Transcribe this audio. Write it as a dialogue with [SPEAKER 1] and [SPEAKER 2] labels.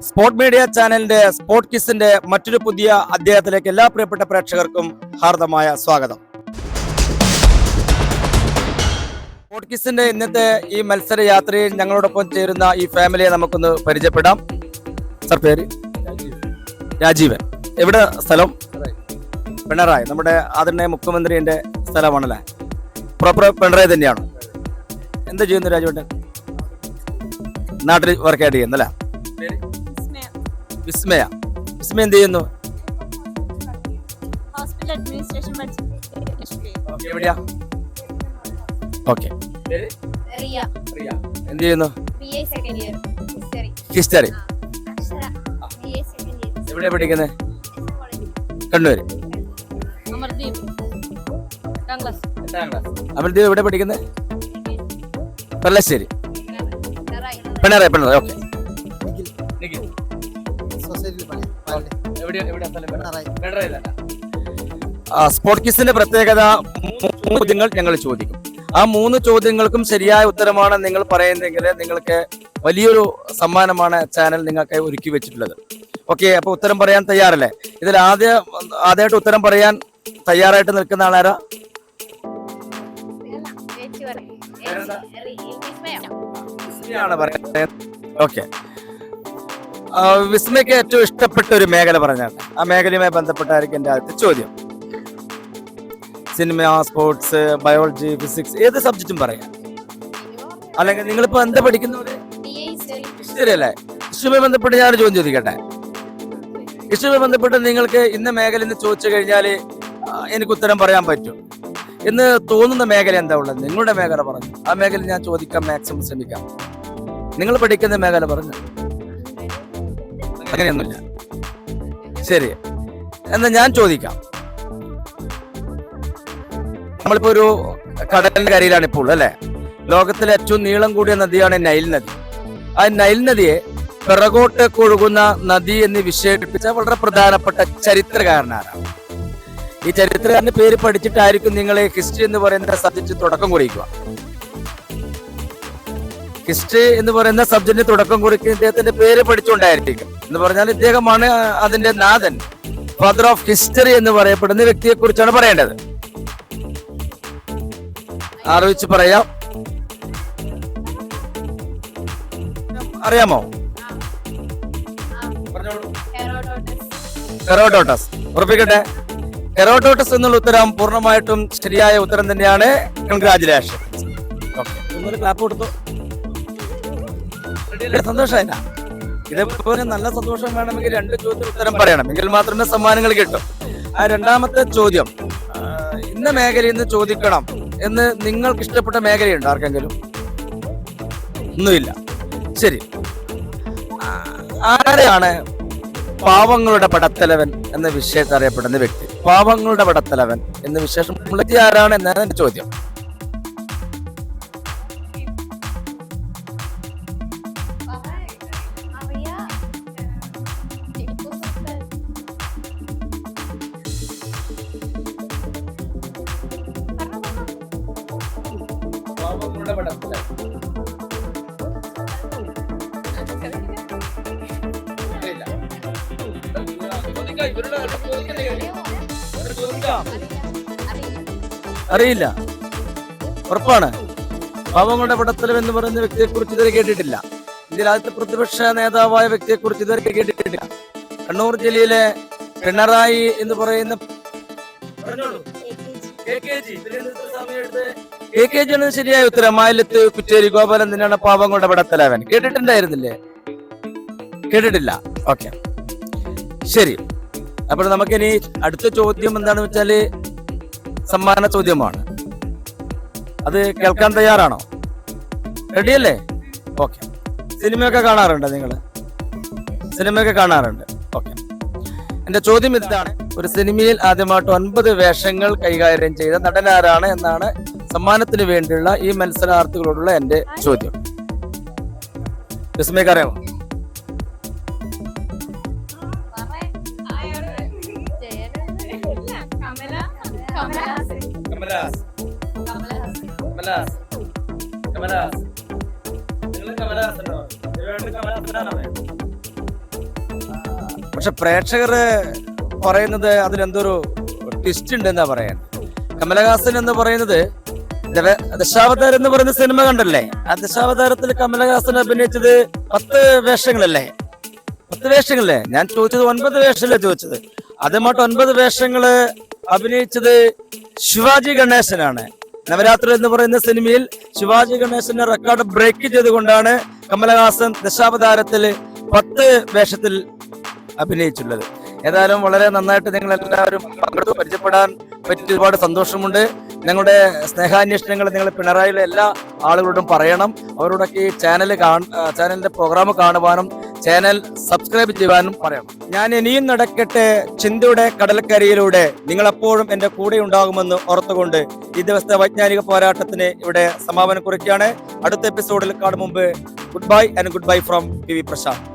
[SPEAKER 1] Sport media ചാനലിന്റെ sport കിസിന്റെ മറ്റൊരു പുതിയ അധ്യായത്തിലേക്ക് എല്ലാ പ്രിയപ്പെട്ട പ്രേക്ഷകർക്കും ഹാർദമായ സ്വാഗതം. സ്പോർട് കിസിന്റെ ഇന്നത്തെ ഈ മത്സര യാത്രയിൽ ഞങ്ങളോടൊപ്പം ചേരുന്ന ഈ ഫാമിലിയെ നമുക്കൊന്ന് പരിചയപ്പെടാം. സർ, പേര്? രാജീവൻ. എവിടെ സ്ഥലം? പിണറായി. നമ്മുടെ ആദരണീയ മുഖ്യമന്ത്രിന്റെ സ്ഥലമാണല്ലേ? പ്രോപ്പർ പിണറായി തന്നെയാണ്. എന്താ ചെയ്യുന്നു രാജീവൻ? നാട്ടിൽ വർക്കായിട്ട് ചെയ്യുന്നല്ലേ? വിസ്മയ. വിസ്മയ എന്ത് ചെയ്യുന്നു? എവിടെയാ? ഓക്കെ. എന്ത് ചെയ്യുന്നു? ഹിസ്റ്ററി. എവിടെയാ പഠിക്കുന്നത്? കണ്ണൂര്. അമർദീപ് എവിടെ പഠിക്കുന്നത്? പല്ലശ്ശേരി. പിണറായി. ഓക്കെ. സ്പോർട് കിസിന്റെ പ്രത്യേകത 3 ചോദ്യങ്ങൾ ഞങ്ങൾ ചോദിക്കും. ആ 3 ചോദ്യങ്ങൾക്കും ശരിയായ ഉത്തരമാണ് നിങ്ങൾ പറയുന്നതെങ്കിൽ നിങ്ങൾക്ക് വലിയൊരു സമ്മാനമാണ് ചാനൽ നിങ്ങൾക്ക് ഒരുക്കി വെച്ചിട്ടുള്ളത്. ഓക്കെ, അപ്പൊ ഉത്തരം പറയാൻ തയ്യാറല്ലേ? ഇതിൽ ആദ്യമായിട്ട് ഉത്തരം പറയാൻ തയ്യാറായിട്ട് നിൽക്കുന്ന ആളാരാ? ഓക്കെ. വിസ്മയ്ക്ക് ഏറ്റവും ഇഷ്ടപ്പെട്ട ഒരു മേഖല പറഞ്ഞാൽ ആ മേഖലയുമായി ബന്ധപ്പെട്ടായിരിക്കും എന്റെ ആദ്യത്തെ ചോദ്യം. സിനിമ, സ്പോർട്സ്, ബയോളജി, ഫിസിക്സ്, ഏത് സബ്ജക്റ്റും പറയാം. അല്ലെങ്കിൽ നിങ്ങളിപ്പോ എന്താ പഠിക്കുന്നത്? ഹിസ്റ്ററി അല്ലേ? ഹിസ്റ്ററിയുമായി ബന്ധപ്പെട്ട് ഞാനൊരു ചോദ്യം ചോദിക്കട്ടെ. ഹിസ്റ്ററിയുമായി ബന്ധപ്പെട്ട് നിങ്ങൾക്ക് ഇന്ന മേഖല എന്ന് ചോദിച്ചു കഴിഞ്ഞാൽ എനിക്ക് ഉത്തരം പറയാൻ പറ്റും എന്ന് തോന്നുന്ന മേഖല എന്താ ഉള്ളത്? നിങ്ങളുടെ മേഖല പറഞ്ഞു. ആ മേഖല ഞാൻ ചോദിക്കാൻ മാക്സിമം ശ്രമിക്കാം. നിങ്ങൾ പഠിക്കുന്ന മേഖല പറഞ്ഞു. അങ്ങനെയൊന്നുമില്ല. ശരി, എന്നാ ഞാൻ ചോദിക്കാം. നമ്മളിപ്പോ ഒരു കടലിന്റെ കരയിലാണ് ഇപ്പോൾ അല്ലെ? ലോകത്തിലെ ഏറ്റവും നീളം കൂടിയ നദിയാണ് നൈൽ നദി. ആ നൈൽ നദിയെ പിറകോട്ടേക്ക് ഒഴുകുന്ന നദി എന്ന് വിശേഷിപ്പിച്ച വളരെ പ്രധാനപ്പെട്ട ചരിത്രകാരനാണ്. ഈ ചരിത്രകാരന്റെ പേര് പഠിച്ചിട്ടായിരിക്കും നിങ്ങൾ ഹിസ്റ്ററി എന്ന് പറയുന്ന സബ്ജക്റ്റ് തുടക്കം കുറിക്കുക. ഹിസ്റ്ററി എന്ന് പറയുന്ന സബ്ജക്റ്റിന് തുടക്കം കുറിക്കുന്ന ഇദ്ദേഹത്തിന്റെ പേര് പഠിച്ചുകൊണ്ടായിരിക്കും. എന്ന് പറഞ്ഞാൽ ഇദ്ദേഹമാണ് അതിന്റെ നാഥൻ, ഫാദർ ഓഫ് ഹിസ്റ്ററി എന്ന് പറയപ്പെടുന്ന വ്യക്തിയെ കുറിച്ചാണ് പറയേണ്ടത്. ആലോചിച്ച് പറയാം. അറിയാമോ? ഹെറോഡോട്ടസ്. ഉറപ്പിക്കട്ടെ. ഹെറോഡോട്ടസ് എന്നുള്ള ഉത്തരം പൂർണ്ണമായിട്ടും ശരിയായ ഉത്തരം തന്നെയാണ്. കൺഗ്രാജുലേഷൻ. ക്ലാപ്പ് കൊടുത്തു. സന്തോഷമായില്ല? ഇതേപോലെ നല്ല സന്തോഷം വേണമെങ്കിൽ 2 ചോദ്യത്തിന് ഉത്തരം പറയണം, എങ്കിൽ മാത്രമേ സമ്മാനങ്ങൾ കിട്ടും. ആ രണ്ടാമത്തെ ചോദ്യം ഇന്ന മേഖലയിൽ നിന്ന് ചോദിക്കണം എന്ന് നിങ്ങൾക്ക് ഇഷ്ടപ്പെട്ട മേഖലയുണ്ട് ആർക്കെങ്കിലും? ഒന്നുമില്ല. ശരി, ആരെയാണ് പാവങ്ങളുടെ പടത്തലവൻ എന്ന വിശേഷം അറിയപ്പെടുന്ന വ്യക്തി? പാവങ്ങളുടെ പടത്തലവൻ എന്ന വിശേഷം ആരാണ് എന്നാണ് എന്റെ ചോദ്യം. അറിയില്ല? ഉറപ്പാണ്? പാവങ്ങളുടെ പടത്തലവൻ എന്ന് പറയുന്ന വ്യക്തിയെ കുറിച്ച് ഇതുവരെ കേട്ടിട്ടില്ല. ഇന്ത്യയിലെ ആദ്യത്തെ പ്രതിപക്ഷ നേതാവായ വ്യക്തിയെ കുറിച്ച് ഇതുവരെ കേട്ടിട്ടില്ല. കണ്ണൂർ ജില്ലയിലെ പിണറായി എന്ന് പറയുന്ന KKG ആണ് ശരിയായ ഉത്തരം. മായലത്ത് കുറ്റേരി ഗോപാലൻ തന്നെയാണ് പാവങ്ങളുടെ പടത്തലവൻ. കേട്ടിട്ടുണ്ടായിരുന്നില്ലേ? കേട്ടിട്ടില്ല. ഓക്കെ, ശരി. അപ്പോൾ നമുക്കിനി അടുത്ത ചോദ്യം എന്താണെന്ന് വെച്ചാല് സമ്മാന ചോദ്യമാണ്. അത് കേൾക്കാൻ തയ്യാറാണോ? റെഡിയല്ലേ? ഓക്കെ. സിനിമയൊക്കെ കാണാറുണ്ട് നിങ്ങൾ? സിനിമയൊക്കെ കാണാറുണ്ട്. ഓക്കെ. എന്റെ ചോദ്യം ഇതാണ്. ഒരു സിനിമയിൽ ആദ്യമായിട്ട് 9 വേഷങ്ങൾ കൈകാര്യം ചെയ്ത നടനാരാണ് എന്നാണ് സമ്മാനത്തിന് വേണ്ടിയുള്ള ഈ മത്സരാർത്ഥികളോടുള്ള എന്റെ ചോദ്യം. വിസ്മയ്ക്ക് അറിയാമോ? പക്ഷെ പ്രേക്ഷകർ പറയുന്നത് അതിലെന്തൊരു ട്വിസ്റ്റ് ഉണ്ടെന്നാ പറയാൻ. കമലഹാസൻ എന്ന് പറയുന്നത് ദശാവതാരം എന്ന് പറയുന്ന സിനിമ കണ്ടല്ലേ? ആ ദശാവതാരത്തിൽ കമലഹാസൻ അഭിനയിച്ചത് 10 വേഷങ്ങളല്ലേ? 10 വേഷങ്ങളല്ലേ? ഞാൻ ചോദിച്ചത് 9 വേഷമല്ലേ ചോദിച്ചത്. അതുമായിട്ട് 9 വേഷങ്ങള് അഭിനയിച്ചത് ശിവാജി ഗണേശനാണ്. നവരാത്രി എന്ന് പറയുന്ന സിനിമയിൽ ശിവാജി ഗണേശന്റെ റെക്കോർഡ് ബ്രേക്ക് ചെയ്തുകൊണ്ടാണ് കമലഹാസൻ ദശാവതാരത്തില് 10 വേഷത്തിൽ അഭിനയിച്ചുള്ളത്. ഏതായാലും വളരെ നന്നായിട്ട് നിങ്ങൾ എല്ലാവരും പങ്കെടുത്ത് പരിചയപ്പെടാൻ പറ്റി ഒരുപാട് സന്തോഷമുണ്ട്. നിങ്ങളുടെ സ്നേഹാന്വേഷണങ്ങൾ നിങ്ങൾ പിണറായിലെ എല്ലാ ആളുകളോടും പറയണം. അവരോടൊക്കെ ഈ ചാനലിന്റെ പ്രോഗ്രാം കാണുവാനും ചാനൽ സബ്സ്ക്രൈബ് ചെയ്യുവാനും പറയണം. ഞാൻ ഇനിയും നടക്കട്ടെ ചിന്തയുടെ കടൽക്കരയിലൂടെ, നിങ്ങളെപ്പോഴും എന്റെ കൂടെ ഉണ്ടാകുമെന്ന് ഓർത്തുകൊണ്ട് ഈ ദിവസത്തെ വൈജ്ഞാനിക പോരാട്ടത്തിന് ഇവിടെ സമാപനം കുറിക്കുകയാണ്. അടുത്ത എപ്പിസോഡിൽ കാണും മുമ്പ് goodbye and goodbye from P V Prashant.